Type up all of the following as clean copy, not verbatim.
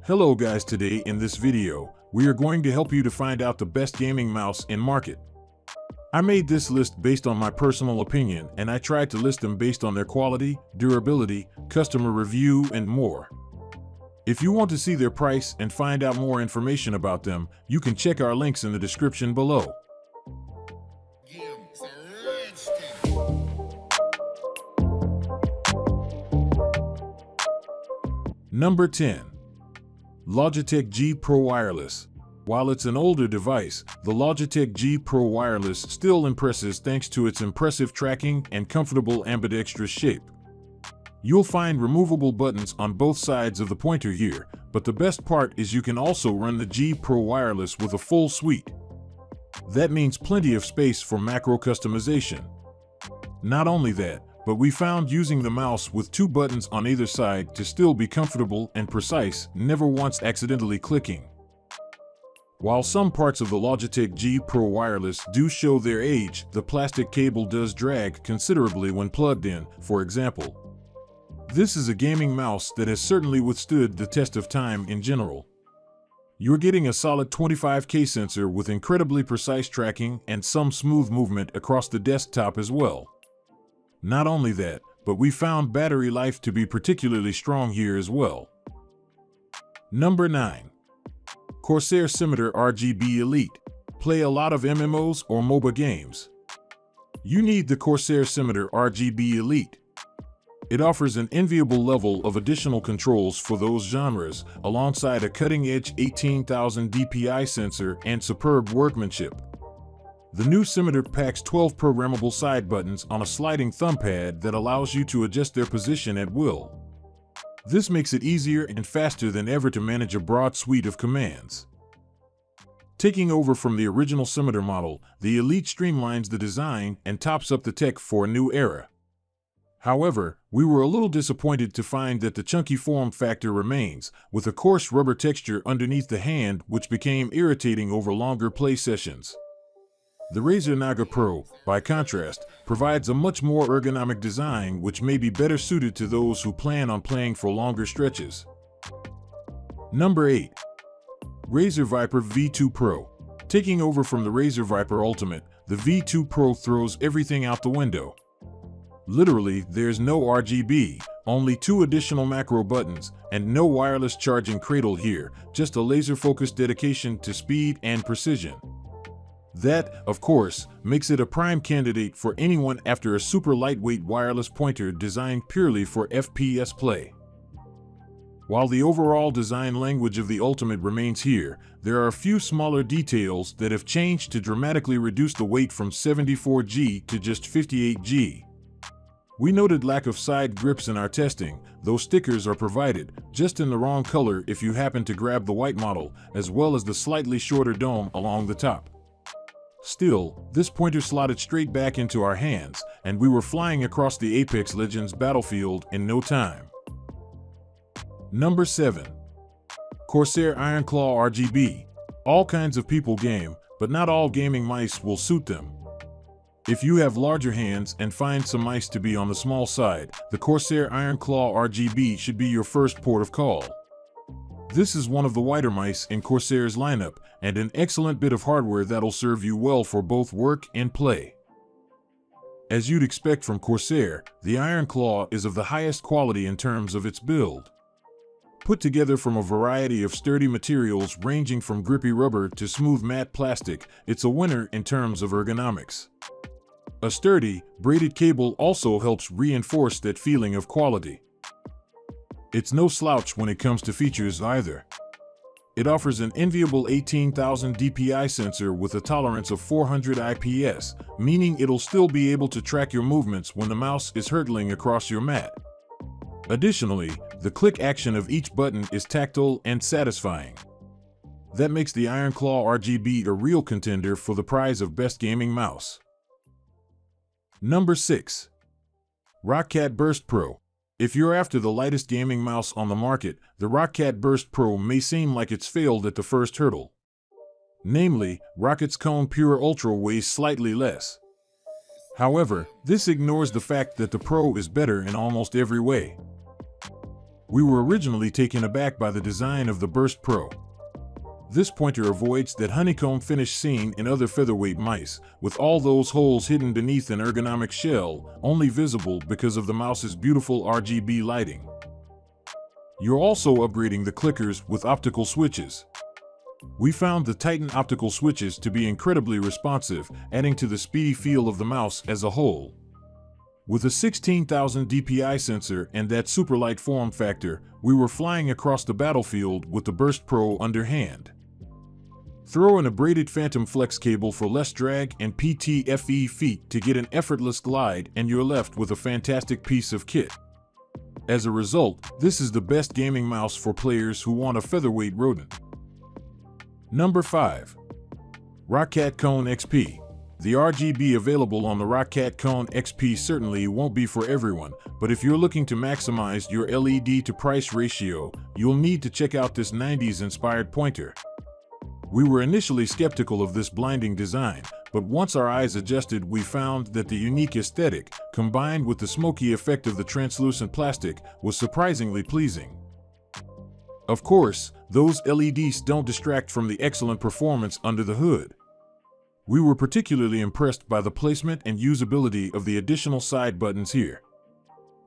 Hello guys, today in this video, we are going to help you to find out the best gaming mouse in market. I made this list based on my personal opinion, and I tried to list them based on their quality, durability, customer review, and more. If you want to see their price and find out more information about them, you can check our links in the description below. Number 10. Logitech G Pro Wireless. While it's an older device, the Logitech G Pro Wireless still impresses thanks to its impressive tracking and comfortable ambidextrous shape. You'll find removable buttons on both sides of the pointer here, but the best part is you can also run the G Pro Wireless with a full suite. That means plenty of space for macro customization. Not only that, but we found using the mouse with two buttons on either side to still be comfortable and precise, never once accidentally clicking. While some parts of the Logitech G Pro Wireless do show their age, the plastic cable does drag considerably when plugged in, for example. This is a gaming mouse that has certainly withstood the test of time in general. You're getting a solid 25K sensor with incredibly precise tracking and some smooth movement across the desktop as well. Not only that, but we found battery life to be particularly strong here as well. Number 9. Corsair Scimitar RGB Elite. Play a lot of MMOs or MOBA games? You need the Corsair Scimitar RGB Elite. It offers an enviable level of additional controls for those genres, alongside a cutting-edge 18,000 dpi sensor and superb workmanship. The new Scimitar packs 12 programmable side buttons on a sliding thumb pad that allows you to adjust their position at will. This makes it easier and faster than ever to manage a broad suite of commands. Taking over from the original Scimitar model, the Elite streamlines the design and tops up the tech for a new era. However, we were a little disappointed to find that the chunky form factor remains, with a coarse rubber texture underneath the hand which became irritating over longer play sessions. The Razer Naga Pro, by contrast, provides a much more ergonomic design which may be better suited to those who plan on playing for longer stretches. Number 8. Razer Viper V2 Pro. Taking over from the Razer Viper Ultimate, the V2 Pro throws everything out the window. Literally, there's no RGB, only 2 additional macro buttons, and no wireless charging cradle here, just a laser-focused dedication to speed and precision. That, of course, makes it a prime candidate for anyone after a super lightweight wireless pointer designed purely for FPS play. While the overall design language of the Ultimate remains here, there are a few smaller details that have changed to dramatically reduce the weight from 74G to just 58G. We noted lack of side grips in our testing, though stickers are provided, just in the wrong color if you happen to grab the white model, as well as the slightly shorter dome along the top. Still, this pointer slotted straight back into our hands, and we were flying across the Apex Legends battlefield in no time. Number 7. Corsair Ironclaw RGB. All kinds of people game, but not all gaming mice will suit them. If you have larger hands and find some mice to be on the small side, the Corsair Ironclaw RGB should be your first port of call. This is one of the wider mice in Corsair's lineup, and an excellent bit of hardware that'll serve you well for both work and play. As you'd expect from Corsair, the Ironclaw is of the highest quality in terms of its build. Put together from a variety of sturdy materials ranging from grippy rubber to smooth matte plastic, it's a winner in terms of ergonomics. A sturdy, braided cable also helps reinforce that feeling of quality. It's no slouch when it comes to features either. It offers an enviable 18,000 dpi sensor with a tolerance of 400 IPS, meaning it'll still be able to track your movements when the mouse is hurtling across your mat. Additionally, the click action of each button is tactile and satisfying. That makes the Ironclaw RGB a real contender for the prize of Best Gaming Mouse. Number 6. Rockcat Burst Pro. If you're after the lightest gaming mouse on the market, the Rockcat Burst Pro may seem like it's failed at the first hurdle. Namely, Rockat's Cone Pure Ultra weighs slightly less. However, this ignores the fact that the Pro is better in almost every way. We were originally taken aback by the design of the Burst Pro. This pointer avoids that honeycomb finish seen in other featherweight mice, with all those holes hidden beneath an ergonomic shell, only visible because of the mouse's beautiful RGB lighting. You're also upgrading the clickers with optical switches. We found the Titan optical switches to be incredibly responsive, adding to the speedy feel of the mouse as a whole. With a 16,000 dpi sensor and that super light form factor, we were flying across the battlefield with the Burst Pro underhand. Throw in a braided Phantom Flex cable for less drag and PTFE feet to get an effortless glide, and you're left with a fantastic piece of kit. As a result, this is the best gaming mouse for players who want a featherweight rodent. Number 5. Roccat Cone XP. The RGB available on the Roccat Cone XP certainly won't be for everyone, but if you're looking to maximize your LED to price ratio, you'll need to check out this 90s-inspired pointer. We were initially skeptical of this blinding design, but once our eyes adjusted, we found that the unique aesthetic, combined with the smoky effect of the translucent plastic, was surprisingly pleasing. Of course, those LEDs don't distract from the excellent performance under the hood. We were particularly impressed by the placement and usability of the additional side buttons here.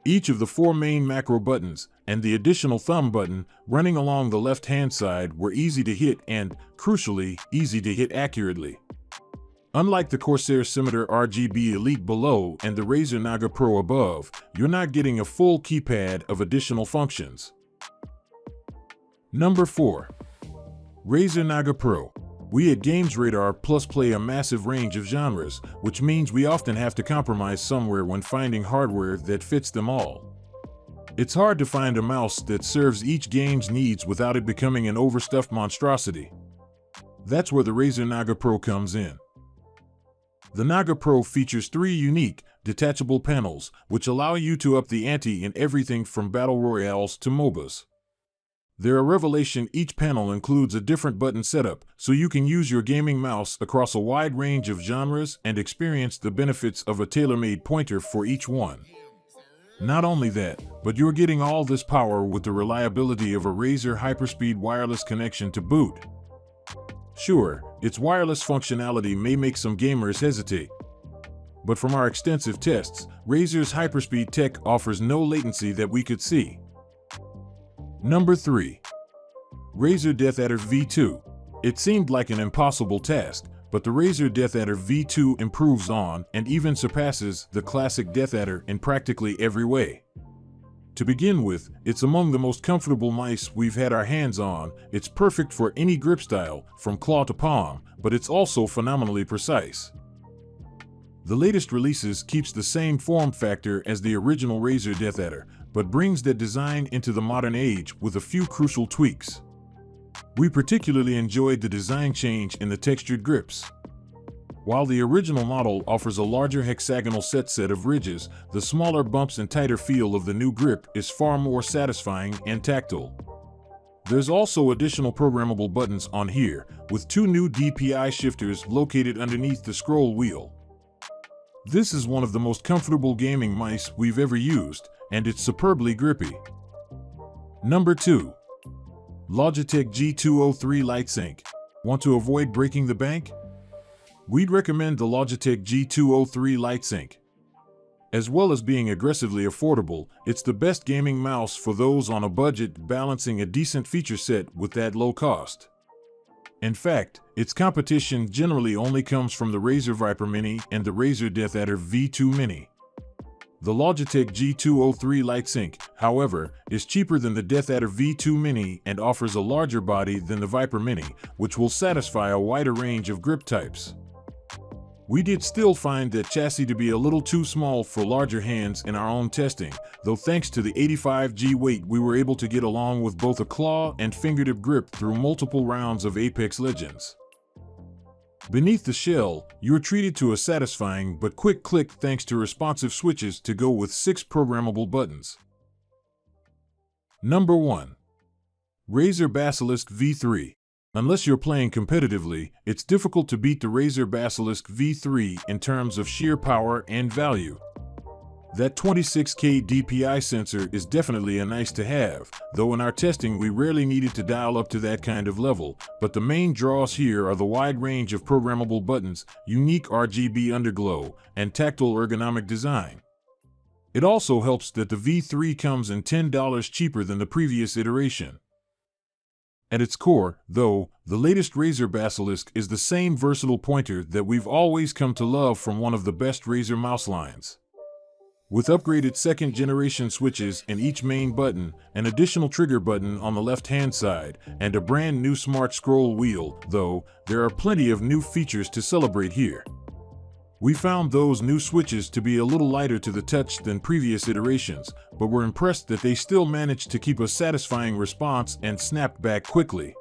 Each of the 4 main macro buttons and the additional thumb button running along the left-hand side were easy to hit and, crucially, easy to hit accurately. Unlike the Corsair Scimitar RGB Elite below and the Razer Naga Pro above, you're not getting a full keypad of additional functions. Number 4. Razer Naga Pro. We at GamesRadar Plus play a massive range of genres, which means we often have to compromise somewhere when finding hardware that fits them all. It's hard to find a mouse that serves each game's needs without it becoming an overstuffed monstrosity. That's where the Razer Naga Pro comes in. The Naga Pro features 3 unique, detachable panels, which allow you to up the ante in everything from battle royales to MOBAs. They're a revelation. Each panel includes a different button setup, so you can use your gaming mouse across a wide range of genres and experience the benefits of a tailor-made pointer for each one. Not only that, but you're getting all this power with the reliability of a Razer Hyperspeed wireless connection to boot. Sure, its wireless functionality may make some gamers hesitate. But from our extensive tests, Razer's Hyperspeed tech offers no latency that we could see. Number 3. Razer DeathAdder V2. It seemed like an impossible task, but the Razer DeathAdder V2 improves on and even surpasses the classic DeathAdder in practically every way. To begin with, it's among the most comfortable mice we've had our hands on. It's perfect for any grip style, from claw to palm, but it's also phenomenally precise. The latest releases keeps the same form factor as the original Razer DeathAdder, but brings that design into the modern age with a few crucial tweaks. We particularly enjoyed the design change in the textured grips. While the original model offers a larger hexagonal set of ridges, the smaller bumps and tighter feel of the new grip is far more satisfying and tactile. There's also additional programmable buttons on here, with 2 new DPI shifters located underneath the scroll wheel. This is one of the most comfortable gaming mice we've ever used, and it's superbly grippy. Number 2. Logitech G203 LightSync. Want to avoid breaking the bank? We'd recommend the Logitech G203 LightSync. As well as being aggressively affordable, it's the best gaming mouse for those on a budget balancing a decent feature set with that low cost. In fact, its competition generally only comes from the Razer Viper Mini and the Razer DeathAdder V2 Mini. The Logitech G203 LightSync, however, is cheaper than the DeathAdder V2 Mini and offers a larger body than the Viper Mini, which will satisfy a wider range of grip types. We did still find that chassis to be a little too small for larger hands in our own testing, though thanks to the 85G weight we were able to get along with both a claw and fingertip grip through multiple rounds of Apex Legends. Beneath the shell, you're treated to a satisfying but quick click thanks to responsive switches to go with 6 programmable buttons. Number 1. Razer Basilisk V3. Unless you're playing competitively, it's difficult to beat the Razer Basilisk V3 in terms of sheer power and value. That 26K DPI sensor is definitely a nice to have, though in our testing we rarely needed to dial up to that kind of level, but the main draws here are the wide range of programmable buttons, unique RGB underglow, and tactile ergonomic design. It also helps that the V3 comes in $10 cheaper than the previous iteration. At its core, though, the latest Razer Basilisk is the same versatile pointer that we've always come to love from one of the best Razer mouse lines. With upgraded second-generation switches in each main button, an additional trigger button on the left-hand side, and a brand new smart scroll wheel, though, there are plenty of new features to celebrate here. We found those new switches to be a little lighter to the touch than previous iterations, but we're impressed that they still managed to keep a satisfying response and snap back quickly.